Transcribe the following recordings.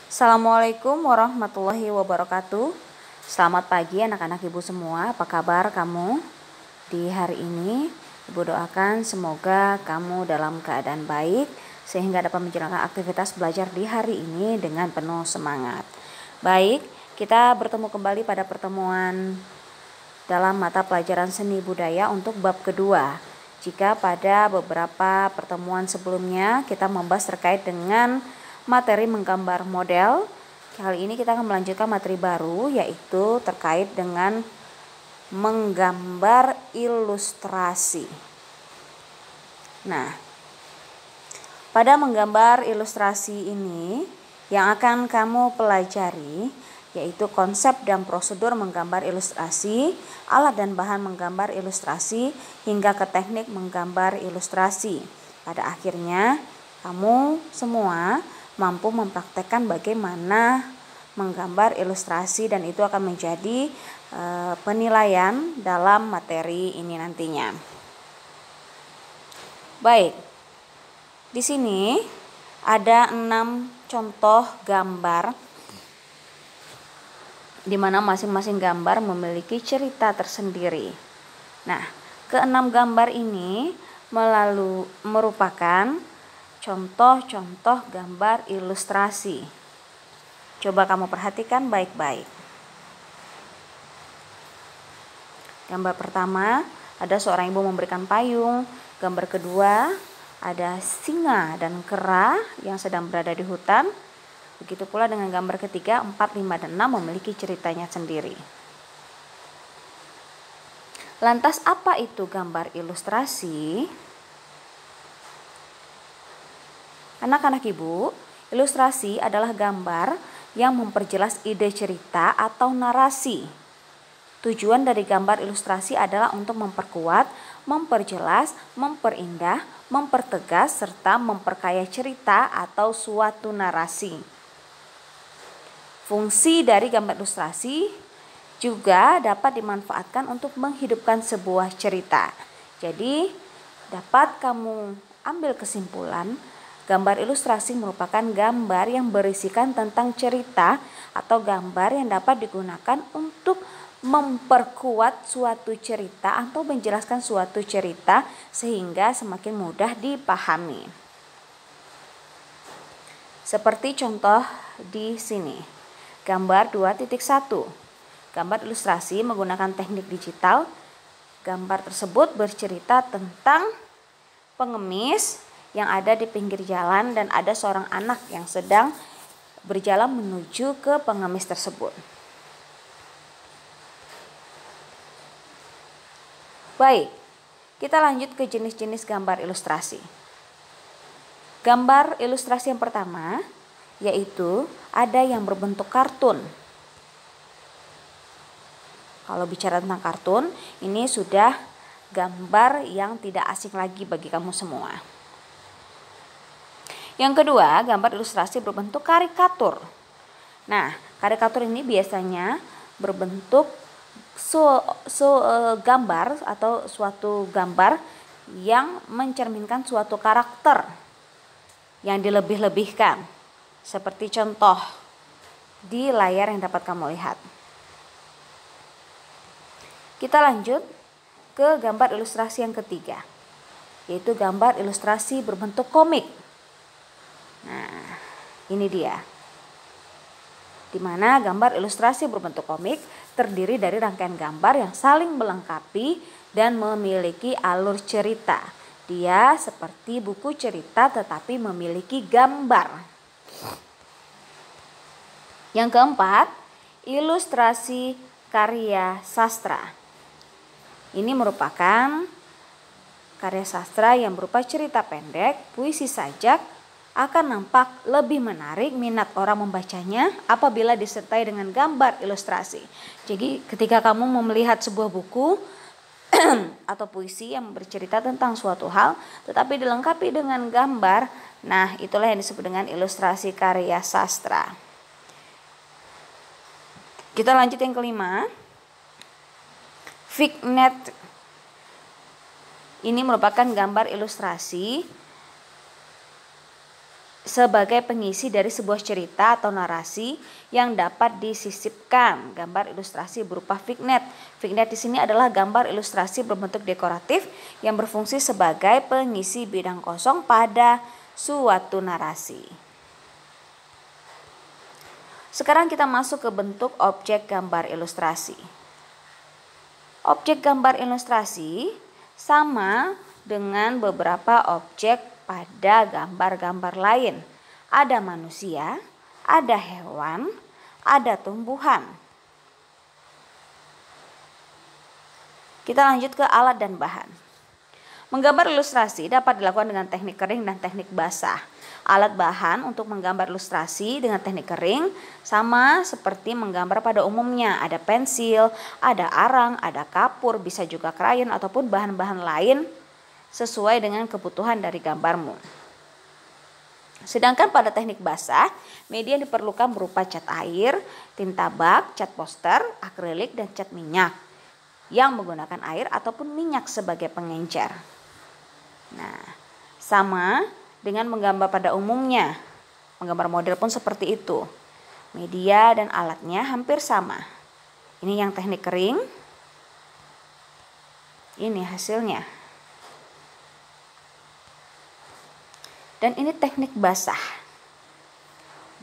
Assalamualaikum warahmatullahi wabarakatuh. Selamat pagi anak-anak ibu semua. Apa kabar kamu di hari ini? Ibu doakan semoga kamu dalam keadaan baik sehingga dapat menjalankan aktivitas belajar di hari ini dengan penuh semangat. Baik, kita bertemu kembali pada pertemuan dalam mata pelajaran seni budaya untuk bab kedua. Jika pada beberapa pertemuan sebelumnya kita membahas terkait dengan materi menggambar model, kali ini kita akan melanjutkan materi baru yaitu terkait dengan menggambar ilustrasi. Nah, pada menggambar ilustrasi ini yang akan kamu pelajari yaitu konsep dan prosedur menggambar ilustrasi, alat dan bahan menggambar ilustrasi, hingga ke teknik menggambar ilustrasi. Pada akhirnya, kamu semua mampu mempraktekkan bagaimana menggambar ilustrasi dan itu akan menjadi penilaian dalam materi ini nantinya. Baik, di sini ada 6 contoh gambar di mana masing-masing gambar memiliki cerita tersendiri. Nah, ke-6 gambar ini merupakan contoh-contoh gambar ilustrasi. Coba kamu perhatikan baik-baik. Gambar pertama, ada seorang ibu memberikan payung. Gambar kedua, ada singa dan kera yang sedang berada di hutan. Begitu pula dengan gambar ketiga, 4, 5, dan 6 memiliki ceritanya sendiri. Lantas apa itu gambar ilustrasi? Anak-anak ibu, ilustrasi adalah gambar yang memperjelas ide cerita atau narasi. Tujuan dari gambar ilustrasi adalah untuk memperkuat, memperjelas, memperindah, mempertegas, serta memperkaya cerita atau suatu narasi. Fungsi dari gambar ilustrasi juga dapat dimanfaatkan untuk menghidupkan sebuah cerita. Jadi, dapat kamu ambil kesimpulan, gambar ilustrasi merupakan gambar yang berisikan tentang cerita atau gambar yang dapat digunakan untuk memperkuat suatu cerita atau menjelaskan suatu cerita sehingga semakin mudah dipahami. Seperti contoh di sini, gambar 2.1. Gambar ilustrasi menggunakan teknik digital. Gambar tersebut bercerita tentang pengemis yang ada di pinggir jalan dan ada seorang anak yang sedang berjalan menuju ke pengemis tersebut. Baik, kita lanjut ke jenis-jenis gambar ilustrasi. Gambar ilustrasi yang pertama yaitu ada yang berbentuk kartun. Kalau bicara tentang kartun, ini sudah gambar yang tidak asing lagi bagi kamu semua. Yang kedua, gambar ilustrasi berbentuk karikatur. Nah, karikatur ini biasanya berbentuk gambar atau suatu gambar yang mencerminkan suatu karakter yang dilebih-lebihkan. Seperti contoh di layar yang dapat kamu lihat. Kita lanjut ke gambar ilustrasi yang ketiga, yaitu gambar ilustrasi berbentuk komik. Nah, ini dia. Di mana gambar ilustrasi berbentuk komik terdiri dari rangkaian gambar yang saling melengkapi dan memiliki alur cerita. Dia seperti buku cerita tetapi memiliki gambar. Yang keempat, ilustrasi karya sastra. Ini merupakan karya sastra yang berupa cerita pendek, puisi sajak, akan nampak lebih menarik minat orang membacanya apabila disertai dengan gambar ilustrasi. Jadi ketika kamu melihat sebuah buku atau puisi yang bercerita tentang suatu hal tetapi dilengkapi dengan gambar, nah itulah yang disebut dengan ilustrasi karya sastra. Kita lanjut yang kelima. Vignette. Ini merupakan gambar ilustrasi sebagai pengisi dari sebuah cerita atau narasi yang dapat disisipkan. Gambar ilustrasi berupa vignette. Vignette di sini adalah gambar ilustrasi berbentuk dekoratif yang berfungsi sebagai pengisi bidang kosong pada suatu narasi. Sekarang kita masuk ke bentuk objek gambar ilustrasi. Objek gambar ilustrasi sama dengan beberapa objek pada gambar-gambar lain. Ada manusia, ada hewan, ada tumbuhan. Kita lanjut ke alat dan bahan. Menggambar ilustrasi dapat dilakukan dengan teknik kering dan teknik basah. Alat bahan untuk menggambar ilustrasi dengan teknik kering sama seperti menggambar pada umumnya. Ada pensil, ada arang, ada kapur, bisa juga krayon ataupun bahan-bahan lain sesuai dengan kebutuhan dari gambarmu. Sedangkan pada teknik basah, media yang diperlukan berupa cat air, tinta bak, cat poster, akrilik, dan cat minyak yang menggunakan air ataupun minyak sebagai pengencer. Nah, sama dengan menggambar pada umumnya. Menggambar model pun seperti itu. Media dan alatnya hampir sama. Ini yang teknik kering. Ini hasilnya. Dan ini teknik basah.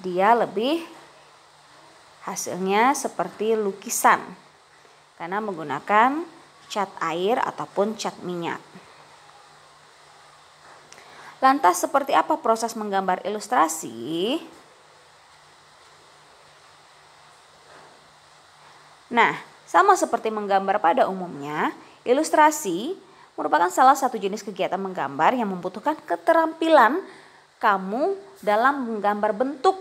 Dia lebih hasilnya seperti lukisan karena menggunakan cat air ataupun cat minyak. Lantas seperti apa proses menggambar ilustrasi? Nah, sama seperti menggambar pada umumnya, ilustrasi merupakan salah satu jenis kegiatan menggambar yang membutuhkan keterampilan kamu dalam menggambar bentuk.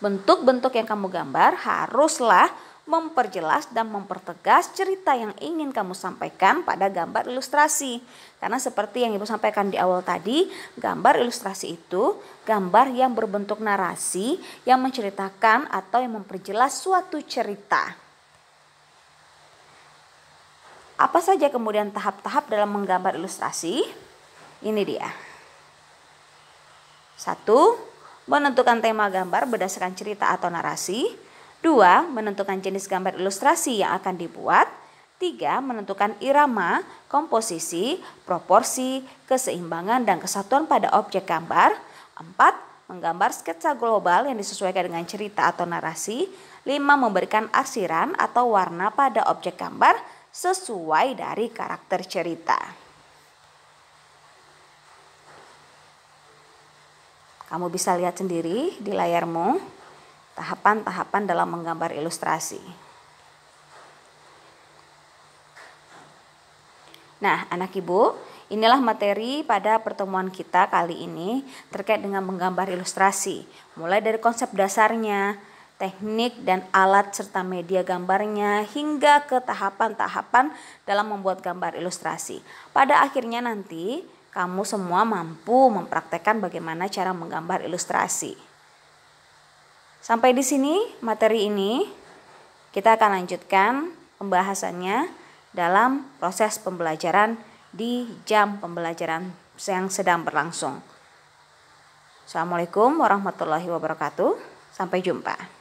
Bentuk-bentuk yang kamu gambar haruslah memperjelas dan mempertegas cerita yang ingin kamu sampaikan pada gambar ilustrasi. Karena seperti yang Ibu sampaikan di awal tadi, gambar ilustrasi itu gambar yang berbentuk narasi yang menceritakan atau yang memperjelas suatu cerita. Apa saja kemudian tahap-tahap dalam menggambar ilustrasi? Ini dia. 1. Menentukan tema gambar berdasarkan cerita atau narasi. 2. Menentukan jenis gambar ilustrasi yang akan dibuat. 3. Menentukan irama, komposisi, proporsi, keseimbangan, dan kesatuan pada objek gambar. 4. Menggambar sketsa global yang disesuaikan dengan cerita atau narasi. 5. Memberikan arsiran atau warna pada objek gambar sesuai dari karakter cerita. Kamu bisa lihat sendiri di layarmu tahapan-tahapan dalam menggambar ilustrasi. Nah, anak Ibu, inilah materi pada pertemuan kita kali ini terkait dengan menggambar ilustrasi. Mulai dari konsep dasarnya, teknik dan alat serta media gambarnya, hingga ke tahapan-tahapan dalam membuat gambar ilustrasi. Pada akhirnya nanti kamu semua mampu mempraktekkan bagaimana cara menggambar ilustrasi. Sampai di sini materi ini, kita akan lanjutkan pembahasannya dalam proses pembelajaran di jam pembelajaran yang sedang berlangsung. Assalamualaikum warahmatullahi wabarakatuh. Sampai jumpa.